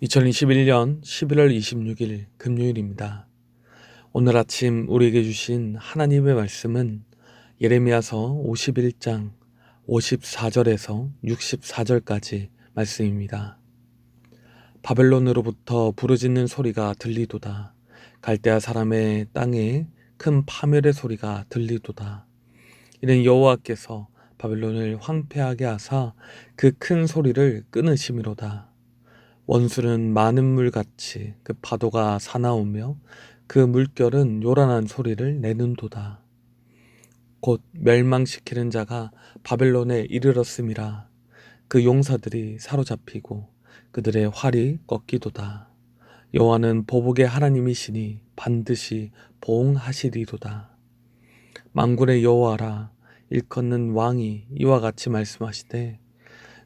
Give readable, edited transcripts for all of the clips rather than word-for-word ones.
2021년 11월 26일 금요일입니다. 오늘 아침 우리에게 주신 하나님의 말씀은 예레미야서 51장 54절에서 64절까지 말씀입니다. 바벨론으로부터 부르짖는 소리가 들리도다. 갈대아 사람의 땅에 큰 파멸의 소리가 들리도다. 이는 여호와께서 바벨론을 황폐하게 하사 그 큰 소리를 끊으심이로다. 원수는 많은 물같이 그 파도가 사나우며 그 물결은 요란한 소리를 내는도다. 곧 멸망시키는 자가 바벨론에 이르렀음이라. 그 용사들이 사로잡히고 그들의 활이 꺾이도다. 여호와는 보복의 하나님이시니 반드시 보응하시리로다. 만군의 여호와라. 일컫는 왕이 이와 같이 말씀하시되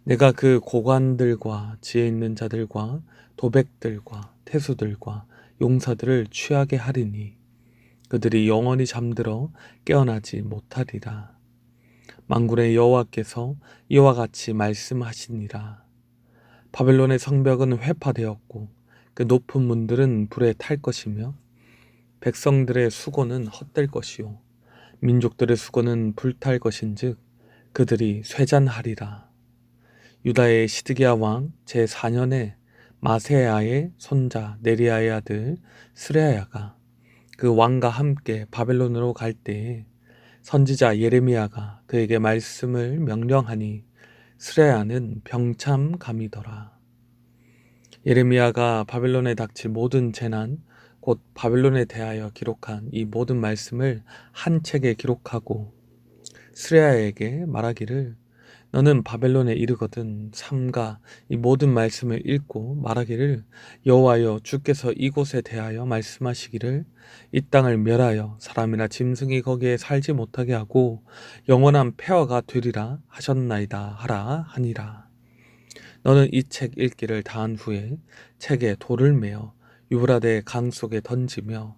내가 그 고관들과 지혜 있는 자들과 도백들과 태수들과 용사들을 취하게 하리니 그들이 영원히 잠들어 깨어나지 못하리라. 만군의 여호와께서 이와 같이 말씀하시니라. 바벨론의 성벽은 회파되었고 그 높은 문들은 불에 탈 것이며 백성들의 수고는 헛될 것이요 민족들의 수고는 불탈 것인즉 그들이 쇠잔하리라. 유다의 시드기야 왕 제4년에 마세야의 손자 네리야의 아들 스레야가 그 왕과 함께 바벨론으로 갈 때에 선지자 예레미야가 그에게 말씀을 명령하니 스레야는 병참감이더라. 예레미야가 바벨론에 닥칠 모든 재난 곧 바벨론에 대하여 기록한 이 모든 말씀을 한 책에 기록하고 스레야에게 말하기를 너는 바벨론에 이르거든 삼가 이 모든 말씀을 읽고 말하기를 여호와여 주께서 이곳에 대하여 말씀하시기를 이 땅을 멸하여 사람이나 짐승이 거기에 살지 못하게 하고 영원한 폐허가 되리라 하셨나이다 하라 하니라. 너는 이 책 읽기를 다한 후에 책에 돌을 메어 유브라데 강 속에 던지며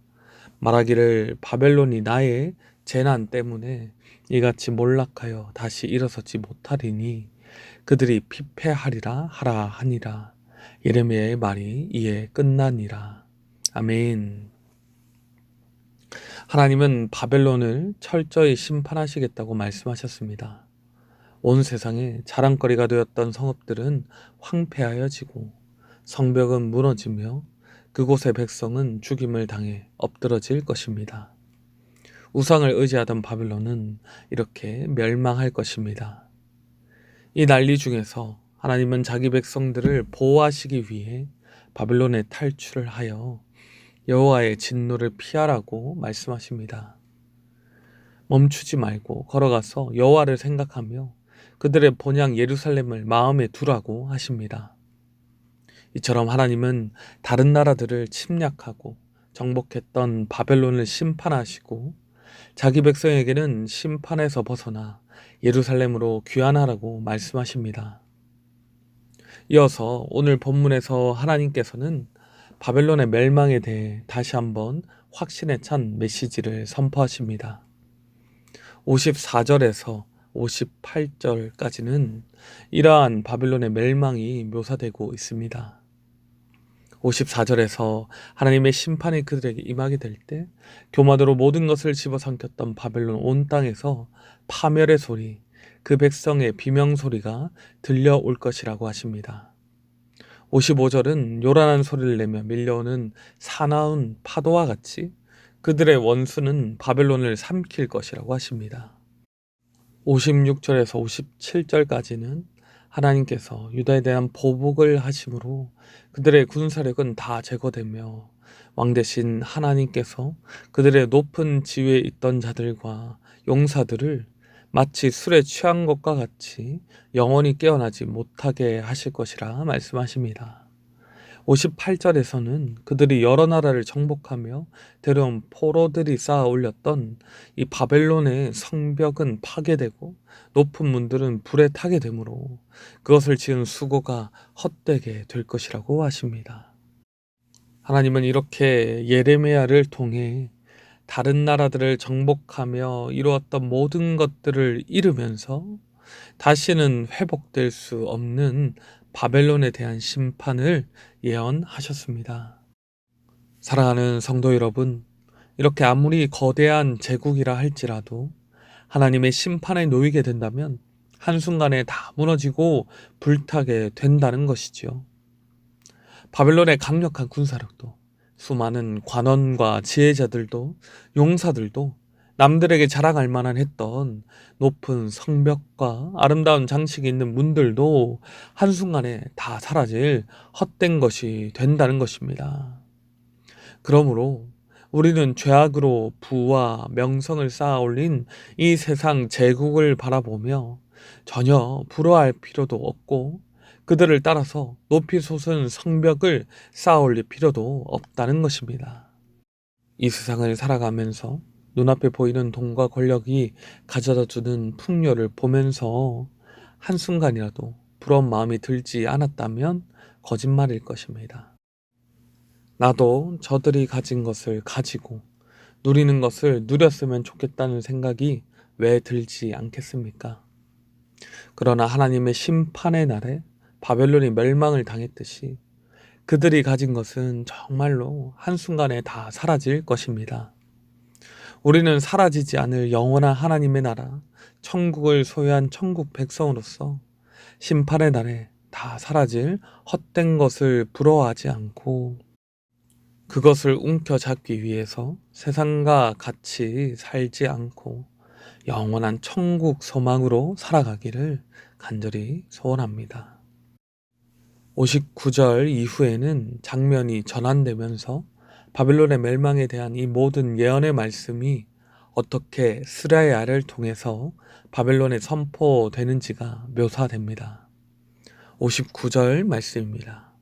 말하기를 바벨론이 나의 재난 때문에 이같이 몰락하여 다시 일어서지 못하리니 그들이 피폐하리라 하라 하니라. 예레미야의 말이 이에 끝나니라. 아멘. 하나님은 바벨론을 철저히 심판하시겠다고 말씀하셨습니다. 온 세상에 자랑거리가 되었던 성읍들은 황폐하여지고 성벽은 무너지며 그곳의 백성은 죽임을 당해 엎드러질 것입니다. 우상을 의지하던 바벨론은 이렇게 멸망할 것입니다. 이 난리 중에서 하나님은 자기 백성들을 보호하시기 위해 바벨론에 탈출을 하여 여호와의 진노를 피하라고 말씀하십니다. 멈추지 말고 걸어가서 여호와를 생각하며 그들의 본향 예루살렘을 마음에 두라고 하십니다. 이처럼 하나님은 다른 나라들을 침략하고 정복했던 바벨론을 심판하시고 자기 백성에게는 심판에서 벗어나 예루살렘으로 귀환하라고 말씀하십니다. 이어서 오늘 본문에서 하나님께서는 바벨론의 멸망에 대해 다시 한번 확신에 찬 메시지를 선포하십니다. 54절에서 58절까지는 이러한 바벨론의 멸망이 묘사되고 있습니다. 54절에서 하나님의 심판이 그들에게 임하게 될 때 교마도로 모든 것을 집어삼켰던 바벨론 온 땅에서 파멸의 소리, 그 백성의 비명 소리가 들려올 것이라고 하십니다. 55절은 요란한 소리를 내며 밀려오는 사나운 파도와 같이 그들의 원수는 바벨론을 삼킬 것이라고 하십니다. 56절에서 57절까지는 하나님께서 유다에 대한 보복을 하심으로 그들의 군사력은 다 제거되며 왕 대신 하나님께서 그들의 높은 지위에 있던 자들과 용사들을 마치 술에 취한 것과 같이 영원히 깨어나지 못하게 하실 것이라 말씀하십니다. 58절에서는 그들이 여러 나라를 정복하며 데려온 포로들이 쌓아 올렸던 이 바벨론의 성벽은 파괴되고 높은 문들은 불에 타게 되므로 그것을 지은 수고가 헛되게 될 것이라고 하십니다. 하나님은 이렇게 예레미야를 통해 다른 나라들을 정복하며 이루었던 모든 것들을 잃으면서 다시는 회복될 수 없는 바벨론에 대한 심판을 예언하셨습니다. 사랑하는 성도 여러분, 이렇게 아무리 거대한 제국이라 할지라도 하나님의 심판에 놓이게 된다면 한순간에 다 무너지고 불타게 된다는 것이지요. 바벨론의 강력한 군사력도, 수많은 관원과 지혜자들도, 용사들도, 남들에게 자랑할 만한 했던 높은 성벽과 아름다운 장식이 있는 문들도 한순간에 다 사라질 헛된 것이 된다는 것입니다. 그러므로 우리는 죄악으로 부와 명성을 쌓아 올린 이 세상 제국을 바라보며 전혀 부러워할 필요도 없고 그들을 따라서 높이 솟은 성벽을 쌓아 올릴 필요도 없다는 것입니다. 이 세상을 살아가면서 눈앞에 보이는 돈과 권력이 가져다 주는 풍요를 보면서 한순간이라도 부러운 마음이 들지 않았다면 거짓말일 것입니다. 나도 저들이 가진 것을 가지고 누리는 것을 누렸으면 좋겠다는 생각이 왜 들지 않겠습니까? 그러나 하나님의 심판의 날에 바벨론이 멸망을 당했듯이 그들이 가진 것은 정말로 한순간에 다 사라질 것입니다. 우리는 사라지지 않을 영원한 하나님의 나라, 천국을 소유한 천국 백성으로서 심판의 날에 다 사라질 헛된 것을 부러워하지 않고 그것을 움켜잡기 위해서 세상과 같이 살지 않고 영원한 천국 소망으로 살아가기를 간절히 소원합니다. 59절 이후에는 장면이 전환되면서 바벨론의 멸망에 대한 이 모든 예언의 말씀이 어떻게 스라야를 통해서 바벨론에 선포되는지가 묘사됩니다. 59절 말씀입니다.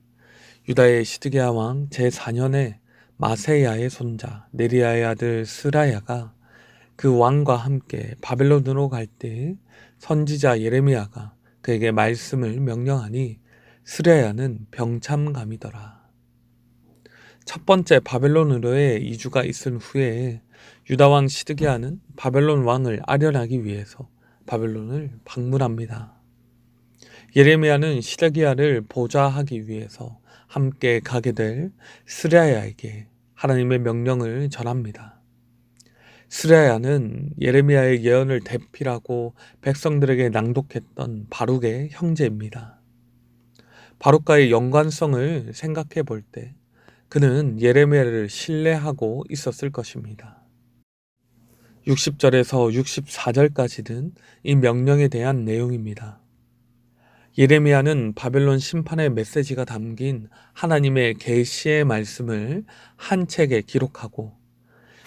유다의 시드기야 왕 제4년에 마세야의 손자 네리야의 아들 스라야가 그 왕과 함께 바벨론으로 갈 때 선지자 예레미야가 그에게 말씀을 명령하니 스라야는 병참감이더라. 첫 번째 바벨론으로의 이주가 있은 후에 유다 왕 시드기야는 바벨론 왕을 아련하기 위해서 바벨론을 방문합니다. 예레미야는 시드기야를 보좌하기 위해서 함께 가게 될 스라야에게 하나님의 명령을 전합니다. 스라야는 예레미야의 예언을 대필하고 백성들에게 낭독했던 바룩의 형제입니다. 바룩과의 연관성을 생각해 볼 때 그는 예레미야를 신뢰하고 있었을 것입니다. 60절에서 64절까지는 이 명령에 대한 내용입니다. 예레미야는 바벨론 심판의 메시지가 담긴 하나님의 계시의 말씀을 한 책에 기록하고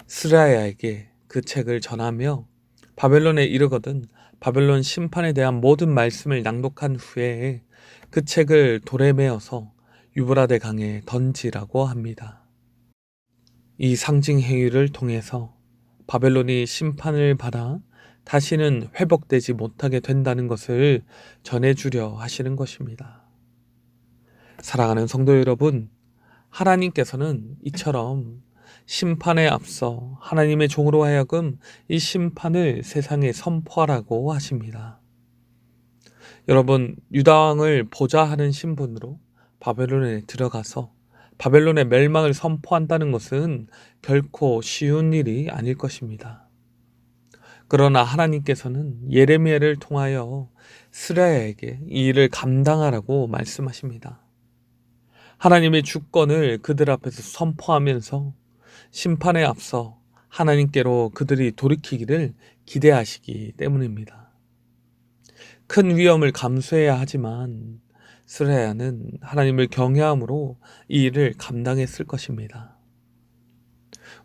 스라야에게 그 책을 전하며 바벨론에 이르거든 바벨론 심판에 대한 모든 말씀을 낭독한 후에 그 책을 돌에 메어서 유브라데 강에 던지라고 합니다. 이 상징 행위를 통해서 바벨론이 심판을 받아 다시는 회복되지 못하게 된다는 것을 전해주려 하시는 것입니다. 사랑하는 성도 여러분, 하나님께서는 이처럼 심판에 앞서 하나님의 종으로 하여금 이 심판을 세상에 선포하라고 하십니다. 여러분, 유다왕을 보좌하는 신분으로 바벨론에 들어가서 바벨론의 멸망을 선포한다는 것은 결코 쉬운 일이 아닐 것입니다. 그러나 하나님께서는 예레미야를 통하여 스라야에게 이 일을 감당하라고 말씀하십니다. 하나님의 주권을 그들 앞에서 선포하면서 심판에 앞서 하나님께로 그들이 돌이키기를 기대하시기 때문입니다. 큰 위험을 감수해야 하지만 스라야는 하나님을 경외함으로 이 일을 감당했을 것입니다.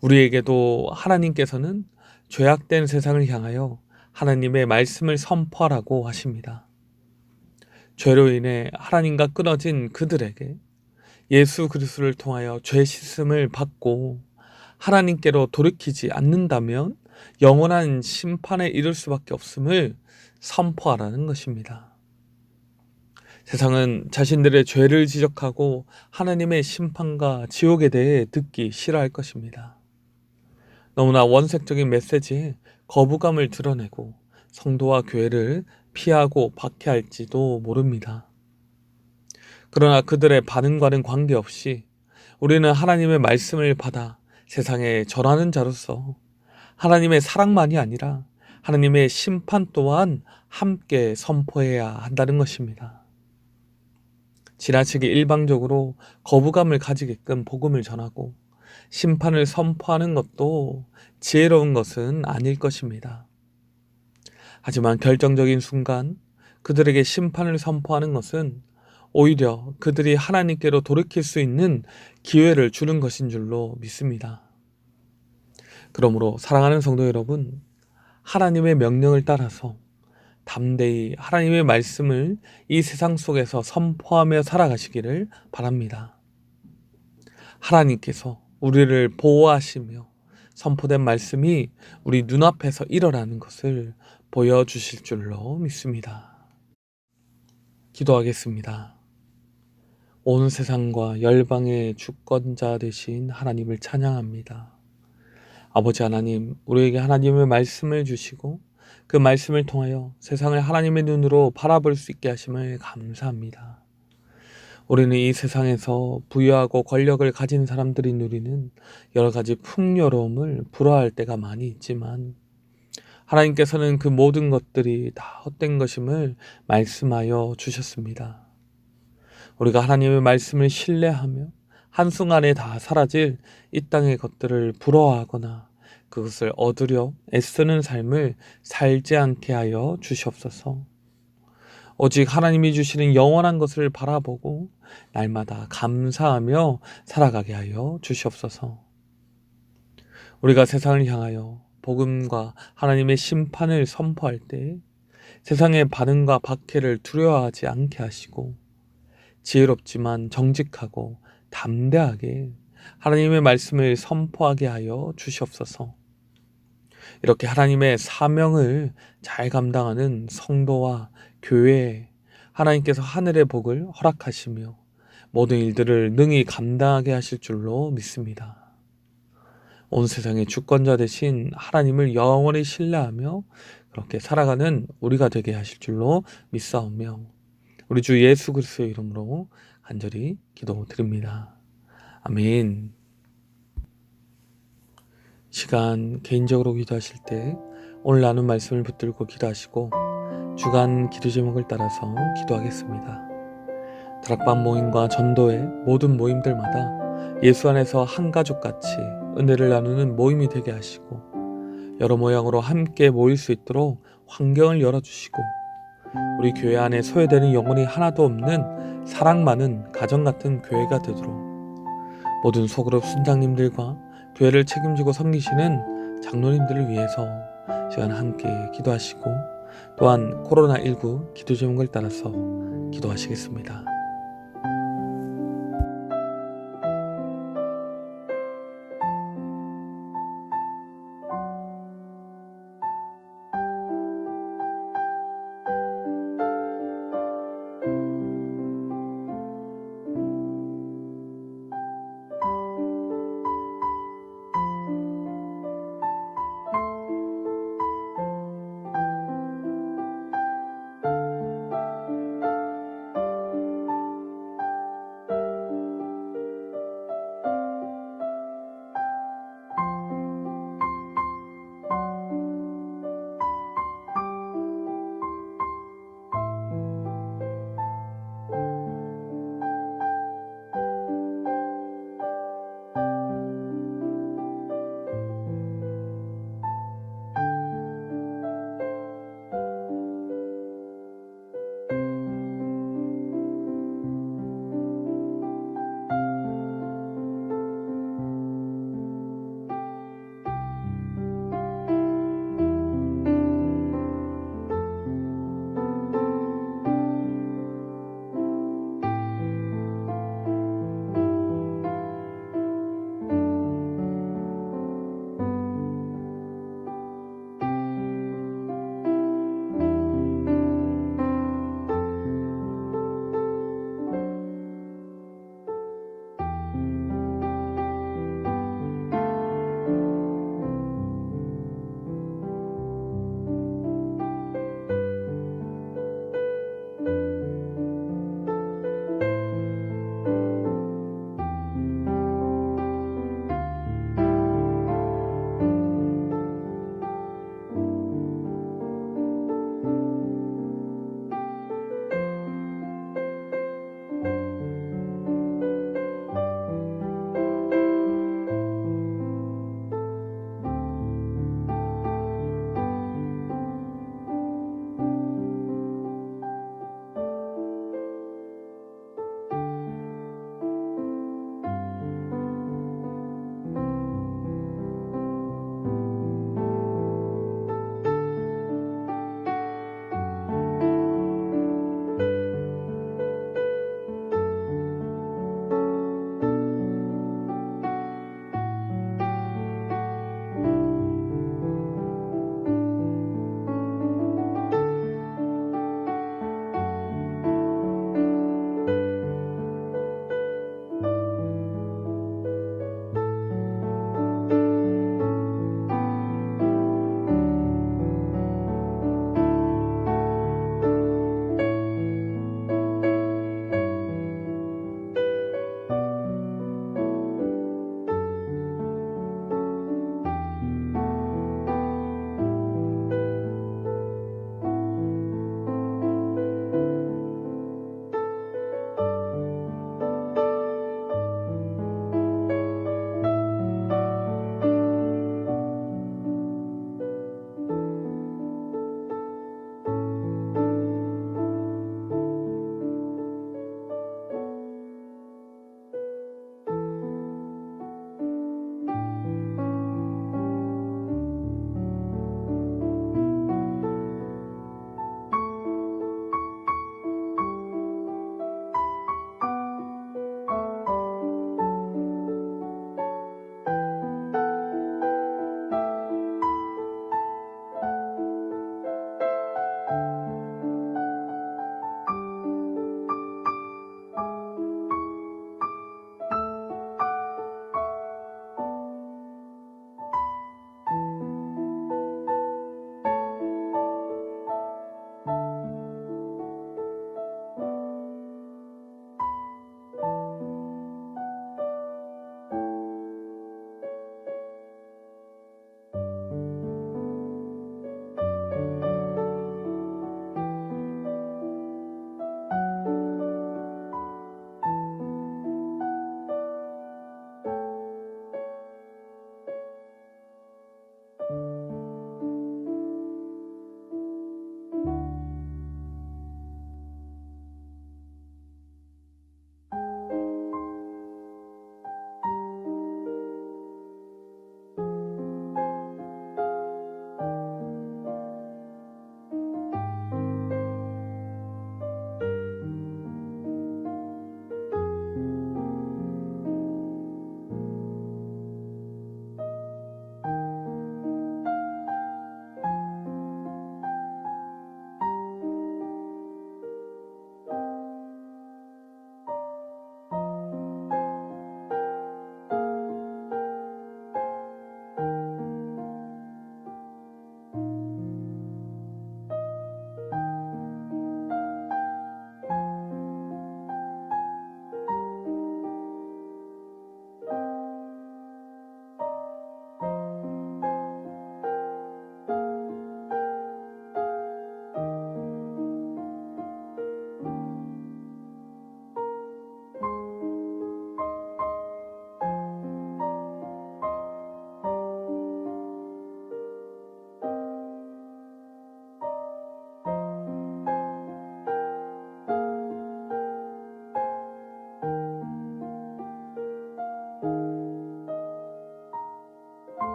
우리에게도 하나님께서는 죄악된 세상을 향하여 하나님의 말씀을 선포하라고 하십니다. 죄로 인해 하나님과 끊어진 그들에게 예수 그리스도를 통하여 죄 씻음을 받고 하나님께로 돌이키지 않는다면 영원한 심판에 이를 수밖에 없음을 선포하라는 것입니다. 세상은 자신들의 죄를 지적하고 하나님의 심판과 지옥에 대해 듣기 싫어할 것입니다. 너무나 원색적인 메시지에 거부감을 드러내고 성도와 교회를 피하고 박해할지도 모릅니다. 그러나 그들의 반응과는 관계없이 우리는 하나님의 말씀을 받아 세상에 전하는 자로서 하나님의 사랑만이 아니라 하나님의 심판 또한 함께 선포해야 한다는 것입니다. 지나치게 일방적으로 거부감을 가지게끔 복음을 전하고 심판을 선포하는 것도 지혜로운 것은 아닐 것입니다. 하지만 결정적인 순간 그들에게 심판을 선포하는 것은 오히려 그들이 하나님께로 돌이킬 수 있는 기회를 주는 것인 줄로 믿습니다. 그러므로 사랑하는 성도 여러분, 하나님의 명령을 따라서 담대히 하나님의 말씀을 이 세상 속에서 선포하며 살아가시기를 바랍니다. 하나님께서 우리를 보호하시며 선포된 말씀이 우리 눈앞에서 일어나는 것을 보여주실 줄로 믿습니다. 기도하겠습니다. 온 세상과 열방의 주권자 되신 하나님을 찬양합니다. 아버지 하나님, 우리에게 하나님의 말씀을 주시고 그 말씀을 통하여 세상을 하나님의 눈으로 바라볼 수 있게 하심을 감사합니다. 우리는 이 세상에서 부유하고 권력을 가진 사람들이 누리는 여러 가지 풍요로움을 부러워할 때가 많이 있지만 하나님께서는 그 모든 것들이 다 헛된 것임을 말씀하여 주셨습니다. 우리가 하나님의 말씀을 신뢰하며 한순간에 다 사라질 이 땅의 것들을 부러워하거나 그것을 얻으려 애쓰는 삶을 살지 않게 하여 주시옵소서. 오직 하나님이 주시는 영원한 것을 바라보고 날마다 감사하며 살아가게 하여 주시옵소서. 우리가 세상을 향하여 복음과 하나님의 심판을 선포할 때 세상의 반응과 박해를 두려워하지 않게 하시고 지혜롭지만 정직하고 담대하게 하나님의 말씀을 선포하게 하여 주시옵소서. 이렇게 하나님의 사명을 잘 감당하는 성도와 교회에 하나님께서 하늘의 복을 허락하시며 모든 일들을 능히 감당하게 하실 줄로 믿습니다. 온 세상의 주권자 되신 하나님을 영원히 신뢰하며 그렇게 살아가는 우리가 되게 하실 줄로 믿사오며 우리 주 예수 그리스도의 이름으로 간절히 기도드립니다. 아멘. 시간 개인적으로 기도하실 때 오늘 나눈 말씀을 붙들고 기도하시고 주간 기도 제목을 따라서 기도하겠습니다. 다락방 모임과 전도의 모든 모임들마다 예수 안에서 한 가족같이 은혜를 나누는 모임이 되게 하시고 여러 모양으로 함께 모일 수 있도록 환경을 열어주시고 우리 교회 안에 소외되는 영혼이 하나도 없는 사랑 많은 가정 같은 교회가 되도록 모든 소그룹 순장님들과 교회를 책임지고 섬기시는 장로님들을 위해서 시간 함께 기도하시고 또한 코로나19 기도 제목을 따라서 기도하시겠습니다.